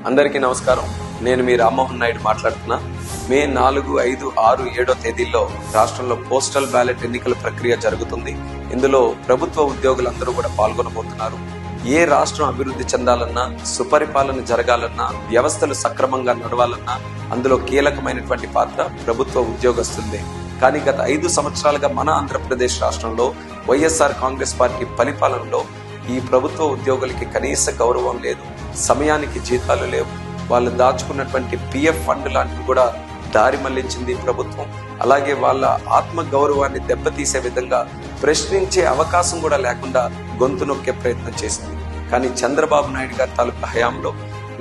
అందరికీ నమస్కారం. నేను మీ రామ్మోహన్ నాయుడు మాట్లాడుతున్నా. మే 4, 5, 6, 7 తేదీల్లో రాష్ట్రంలో పోస్టల్ బ్యాలెట్ ఎన్నికల ప్రక్రియ జరుగుతుంది. ఇందులో ప్రభుత్వ ఉద్యోగులందరూ కూడా పాల్గొనబోతున్నారు. ఏ రాష్ట్రం అభివృద్ధి చెందాలన్నా, సుపరిపాలన జరగాలన్నా, వ్యవస్థలు సక్రమంగా నడవాలన్నా అందులో కీలకమైనటువంటి పాత్ర ప్రభుత్వ ఉద్యోగస్తులదే. కానీ గత 5 సంవత్సరాలుగా మన ఆంధ్రప్రదేశ్ రాష్ట్రంలో వైఎస్ఆర్ కాంగ్రెస్ పార్టీ పరిపాలనలో ఈ ప్రభుత్వ ఉద్యోగులకి కనీస గౌరవం లేదు, సమయానికి జీతాలు లేవు, వాళ్ళు దాచుకున్నటువంటి పిఎఫ్ ఫండ్ లాంటివి కూడా దారి మళ్లించింది ప్రభుత్వం. అలాగే వాళ్ళ ఆత్మ గౌరవాన్ని దెబ్బతీసే విధంగా ప్రశ్నించే అవకాశం కూడా లేకుండా గొంతు నొక్కే ప్రయత్నం చేసింది. కానీ చంద్రబాబు నాయుడు గారి తాలూకా హయాంలో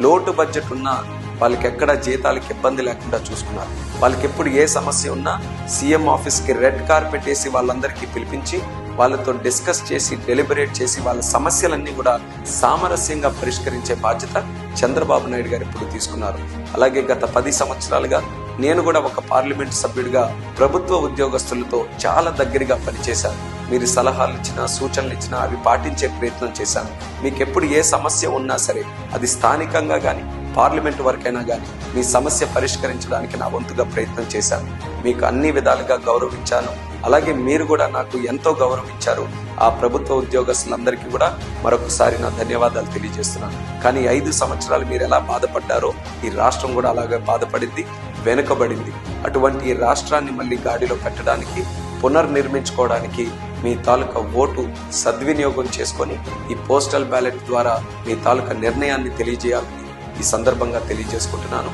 లోటు బడ్జెట్ ఉన్నా వాళ్ళకి ఎక్కడ జీతాలకి ఇబ్బంది లేకుండా చూసుకున్నారు. వాళ్ళకి ఎప్పుడు ఏ సమస్య ఉన్నా సీఎం ఆఫీస్కి రెడ్ కార్పెట్ వేసి వాళ్ళందరికీ పిలిపించి వాళ్ళతో డిస్కస్ చేసి డెలిబరేట్ చేసి వాళ్ళ సమస్యలన్నీ కూడా సామరస్యంగా పరిష్కరించే బాధ్యత చంద్రబాబు నాయుడు గారు ఇప్పుడు తీసుకున్నారు. అలాగే గత 10 సంవత్సరాలుగా నేను కూడా ఒక పార్లమెంట్ సభ్యుడిగా ప్రభుత్వ ఉద్యోగస్తులతో చాలా దగ్గరగా పనిచేశాను. మీరు సలహాలు ఇచ్చినా, సూచనలు ఇచ్చినా అవి పాటించే ప్రయత్నం చేశాను. మీకు ఎప్పుడు ఏ సమస్య ఉన్నా సరే అది స్థానికంగా కానీ పార్లమెంట్ వరకైనా కానీ మీ సమస్య పరిష్కరించడానికి నా వంతుగా ప్రయత్నం చేశాను. మీకు అన్ని విధాలుగా గౌరవించాను. అలాగే మీరు కూడా నాకు ఎంతో గౌరవించారు. ఆ ప్రభుత్వ ఉద్యోగస్తులందరికీ కూడా మరొకసారి నా ధన్యవాదాలు తెలియజేస్తున్నాను. కానీ 5 సంవత్సరాలు మీరు ఎలా బాధపడ్డారో ఈ రాష్ట్రం కూడా అలాగే బాధపడింది, వెనుకబడింది. అటువంటి ఈ రాష్ట్రాన్ని మళ్ళీ గాడిలో పెట్టడానికి, పునర్నిర్మించుకోవడానికి మీ తాలూకా ఓటు సద్వినియోగం చేసుకొని ఈ పోస్టల్ బ్యాలెట్ ద్వారా మీ తాలూకా నిర్ణయాన్ని తెలియజేయాలని ఈ సందర్భంగా తెలియజేసుకుంటున్నాను.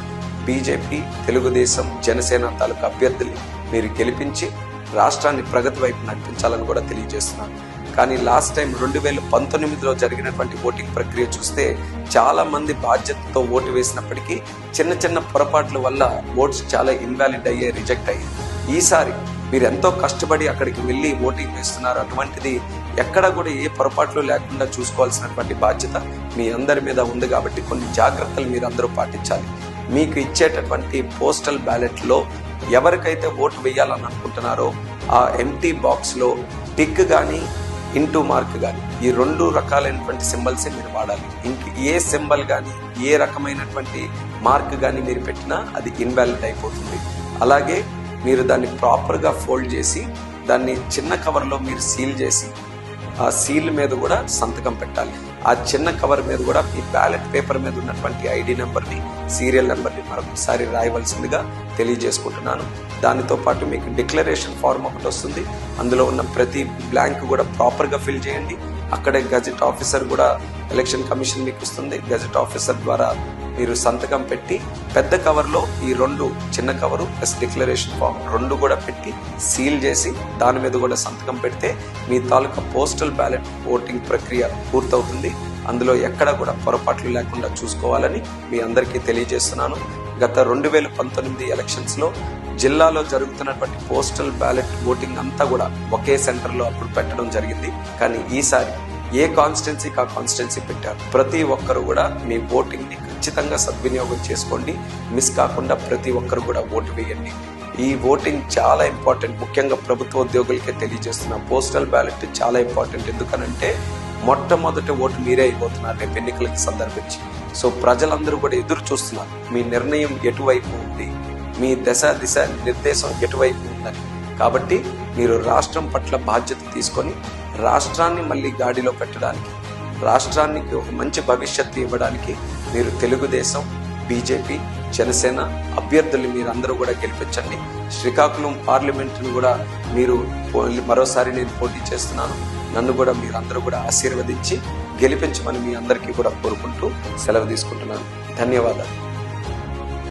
బీజేపీ, తెలుగుదేశం, జనసేన తాలూకా అభ్యర్థుల్ని మీరు గెలిపించి రాష్ట్రాన్ని ప్రగతి వైపు నడిపించాలని కూడా తెలియజేస్తున్నాను. కానీ లాస్ట్ టైం 2019లో జరిగినటువంటి ఓటింగ్ ప్రక్రియ చూస్తే చాలా మంది బాధ్యతతో ఓటు వేసినప్పటికీ చిన్న చిన్న పొరపాట్ల వల్ల ఓట్స్ చాలా ఇన్వాలిడ్ అయ్యే, రిజెక్ట్ అయ్యాయి. ఈసారి మీరు ఎంతో కష్టపడి అక్కడికి వెళ్ళి ఓటింగ్ వేస్తున్నారు. అటువంటిది ఎక్కడ కూడా ఏ పొరపాట్లు లేకుండా చూసుకోవాల్సినటువంటి బాధ్యత మీ అందరి మీద ఉంది. కాబట్టి కొన్ని జాగ్రత్తలు మీరు అందరూ పాటించాలి. మీకు ఇచ్చేటటువంటి పోస్టల్ బ్యాలెట్లో ఎవరికైతే ఓటు వేయాలని అనుకుంటున్నారో ఆ ఎంటీ బాక్స్లో టిక్ కానీ ఇంటూ మార్క్ కానీ ఈ 2 రకాలైనటువంటి సింబల్సే మీరు వాడాలి. ఇంక ఏ సింబల్ కానీ ఏ రకమైనటువంటి మార్క్ కానీ మీరు పెట్టినా అది ఇన్వాలిడ్ అయిపోతుంది. అలాగే మీరు దాన్ని ప్రాపర్గా ఫోల్డ్ చేసి దాన్ని చిన్న కవర్లో మీరు సీల్ చేసి ఆ సీల్ మీద కూడా సంతకం పెట్టాలి. ఆ చిన్న కవర్ మీద కూడా మీ బ్యాలెట్ పేపర్ మీద ఉన్నటువంటి ఐడి నెంబర్ని, సీరియల్ నెంబర్ని మరొకసారి రాయవలసిందిగా తెలియజేసుకుంటున్నాను. దానితో పాటు మీకు డిక్లరేషన్ ఫార్మ్ ఒకటి వస్తుంది. అందులో ఉన్న ప్రతి బ్లాంక్ కూడా ప్రాపర్గా ఫిల్ చేయండి. అక్కడే గజెట్ ఆఫీసర్ కూడా ఎలక్షన్ కమిషన్ మీకు ఇస్తుంది. గజెట్ ఆఫీసర్ ద్వారా మీరు సంతకం పెట్టి పెద్ద కవర్లో ఈ 2 చిన్న కవరు ప్లస్ డిక్లరేషన్ ఫామ్ 2 కూడా పెట్టి సీల్ చేసి దాని మీద కూడా సంతకం పెడితే మీ తాలూకా పోస్టల్ బ్యాలెట్ ఓటింగ్ ప్రక్రియ పూర్తవుతుంది. అందులో ఎక్కడ కూడా పొరపాట్లు లేకుండా చూసుకోవాలని మీ అందరికీ తెలియజేస్తున్నాను. గత 2019 ఎలక్షన్స్లో జిల్లాలో జరుగుతున్నటువంటి పోస్టల్ బ్యాలెట్ ఓటింగ్ అంతా కూడా ఒకే సెంటర్లో అప్పుడు పెట్టడం జరిగింది. కానీ ఈసారి ఏ కాన్స్టిట్యున్సీకి ఆ కాన్స్టిట్యున్సీ పెట్టారు. ప్రతి ఒక్కరు కూడా మీ ఓటింగ్ని ఖచ్చితంగా సద్వినియోగం చేసుకోండి. మిస్ కాకుండా ప్రతి ఒక్కరు కూడా ఓటు వేయండి. ఈ ఓటింగ్ చాలా ఇంపార్టెంట్. ముఖ్యంగా ప్రభుత్వ ఉద్యోగులకే తెలియజేస్తున్న పోస్టల్ బ్యాలెట్ చాలా ఇంపార్టెంట్. ఎందుకనంటే మొట్టమొదటి ఓటు మీరే అయిపోతున్నారు రేపు ఎన్నికలకి సందర్భించి. సో ప్రజలందరూ కూడా ఎదురు చూస్తున్నారు మీ నిర్ణయం ఎటువైపు ఉంది, మీ దిశ నిర్దేశం ఎటువైపు ఉందని. కాబట్టి మీరు రాష్ట్రం పట్ల బాధ్యత తీసుకొని రాష్ట్రాన్ని మళ్ళీ గాడిలో పెట్టడానికి, రాష్ట్రానికి ఒక మంచి భవిష్యత్తు ఇవ్వడానికి మీరు తెలుగుదేశం, బీజేపీ, జనసేన అభ్యర్థుల్ని మీరందరూ కూడా గెలిపించండి. శ్రీకాకుళం పార్లమెంటును కూడా మీరు మరోసారి నేను పోటీ చేస్తున్నాను. నన్ను కూడా మీరందరూ కూడా ఆశీర్వదించి గెలిపించమని మీ అందరికీ కూడా కోరుకుంటూ సెలవు తీసుకుంటున్నాను. ధన్యవాదాలు.